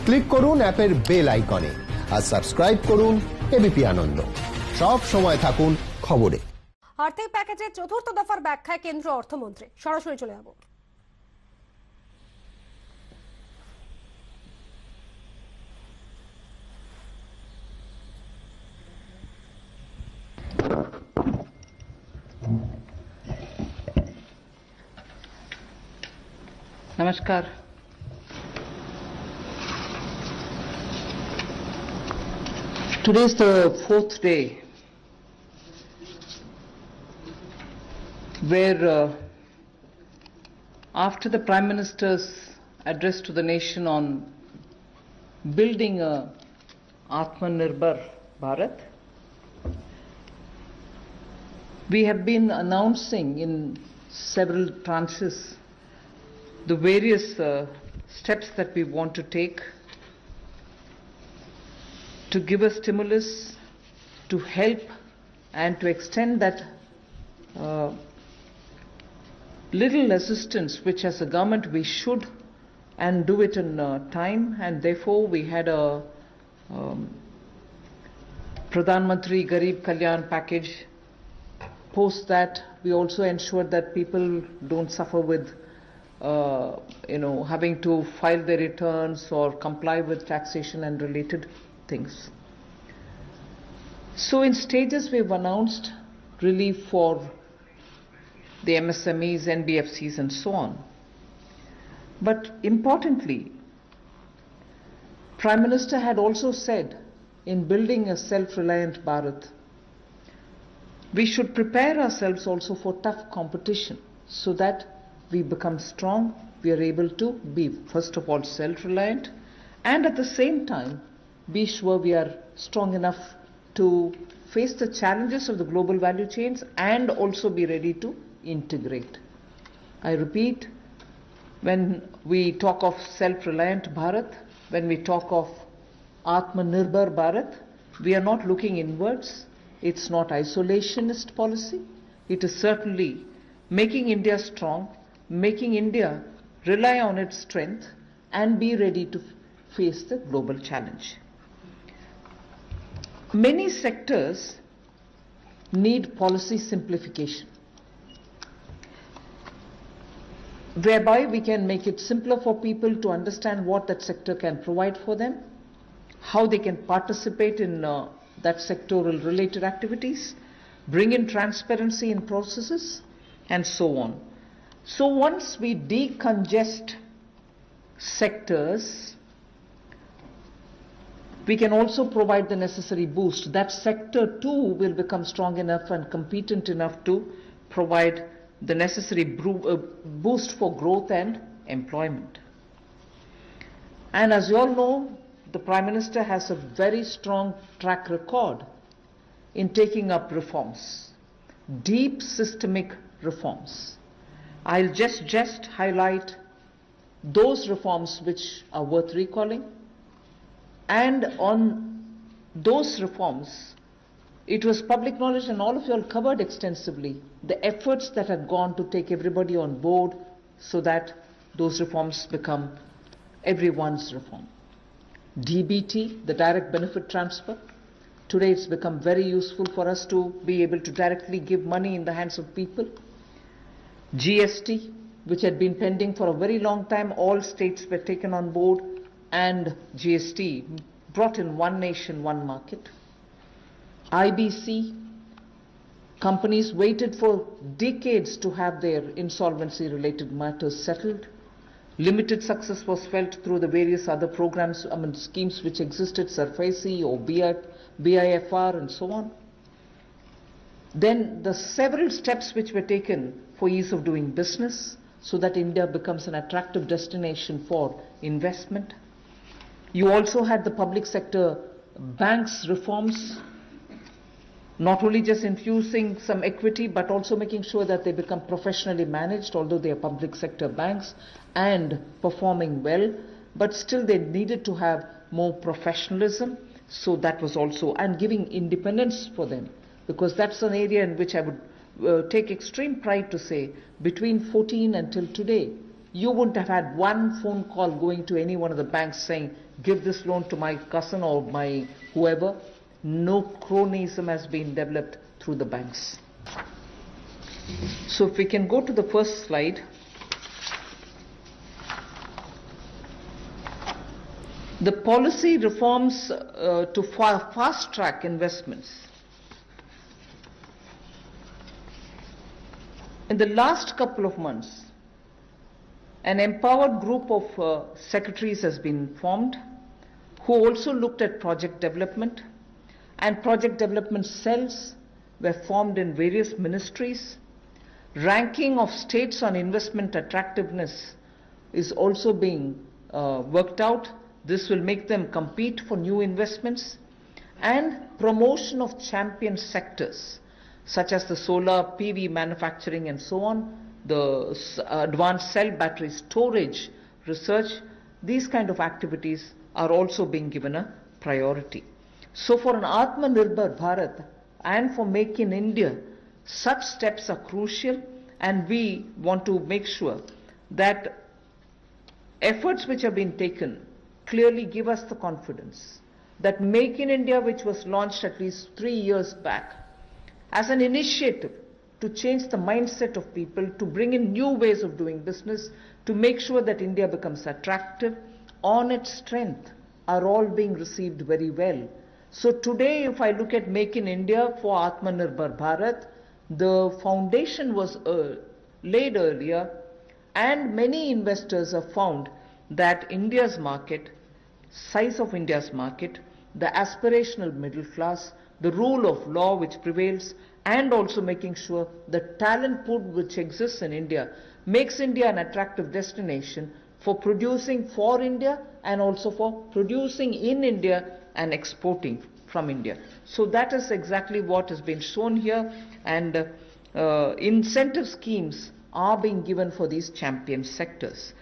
Click করুন অ্যাপের bell আইকনে আর সাবস্ক্রাইব করুন এবিপি আনন্দ। সব সময় থাকুন খবরে। আর্থিক প্যাকেজের চতুর্থ দফার ব্যাখ্যায় কেন্দ্রীয় অর্থমন্ত্রী। সরাসরি চলে যাব। Namaskar. Today is the fourth day where after the Prime Minister's address to the nation on building a Atmanirbhar Bharat, we have been announcing in several tranches the various steps that we want to take to give a stimulus, to help and to extend that little assistance which as a government we should and do it in time, and therefore we had a Pradhan Mantri Garib Kalyan package. Post that we also ensured that people don't suffer with having to file their returns or comply with taxation and related things. So in stages we've announced relief for the MSMEs, NBFCs and so on. But importantly, Prime Minister had also said in building a self-reliant Bharat, we should prepare ourselves also for tough competition so that we become strong, we are able to be first of all self-reliant, and at the same time be sure we are strong enough to face the challenges of the global value chains and also be ready to integrate. I repeat, when we talk of self-reliant Bharat, when we talk of Atmanirbhar Bharat, we are not looking inwards. It's not isolationist policy. It is certainly making India strong, making India rely on its strength and be ready to face the global challenge. Many sectors need policy simplification, whereby we can make it simpler for people to understand what that sector can provide for them, how they can participate in that sectoral related activities, bring in transparency in processes, and so on. So once we decongest sectors, we can also provide the necessary boost. That sector too will become strong enough and competent enough to provide the necessary boost for growth and employment. And as you all know, the Prime Minister has a very strong track record in taking up reforms, deep systemic reforms. I'll just highlight those reforms which are worth recalling. And on those reforms, it was public knowledge and all of you all covered extensively the efforts that had gone to take everybody on board so that those reforms become everyone's reform. DBT, the direct benefit transfer. Today it's become very useful for us to be able to directly give money in the hands of people. GST, which had been pending for a very long time, all states were taken on board and GST brought in one nation, one market. IBC, companies waited for decades to have their insolvency related matters settled. Limited success was felt through the various other programs, schemes which existed, SARFAESI or BIFR and so on. Then the several steps which were taken for ease of doing business so that India becomes an attractive destination for investment. You also had the public sector banks reforms, not only just infusing some equity but also making sure that they become professionally managed, although they are public sector banks and performing well, but still they needed to have more professionalism, so that was also, and giving independence for them, because that's an area in which I would take extreme pride to say between 14 until today You wouldn't have had one phone call going to any one of the banks saying, give this loan to my cousin or my whoever. No cronyism has been developed through the banks. So if we can go to the first slide. The policy reforms to fast-track investments. In the last couple of months, an empowered group of secretaries has been formed who also looked at project development, and project development cells were formed in various ministries. Ranking of states on investment attractiveness is also being worked out. This will make them compete for new investments, and promotion of champion sectors such as the solar PV manufacturing and so on, the advanced cell battery storage research. These kind of activities are also being given a priority. So for an Atmanirbhar Bharat and for Make in India, such steps are crucial, and we want to make sure that efforts which have been taken clearly give us the confidence that Make in India, which was launched at least 3 years back as an initiative to change the mindset of people, to bring in new ways of doing business, to make sure that India becomes attractive on its strength, are all being received very well. So today, if I look at Make in India for Atmanirbhar Bharat, the foundation was laid earlier, and many investors have found that India's market, size of India's market, the aspirational middle class, the rule of law which prevails, and also making sure the talent pool which exists in India makes India an attractive destination for producing for India and also for producing in India and exporting from India. So that is exactly what has been shown here, and incentive schemes are being given for these champion sectors.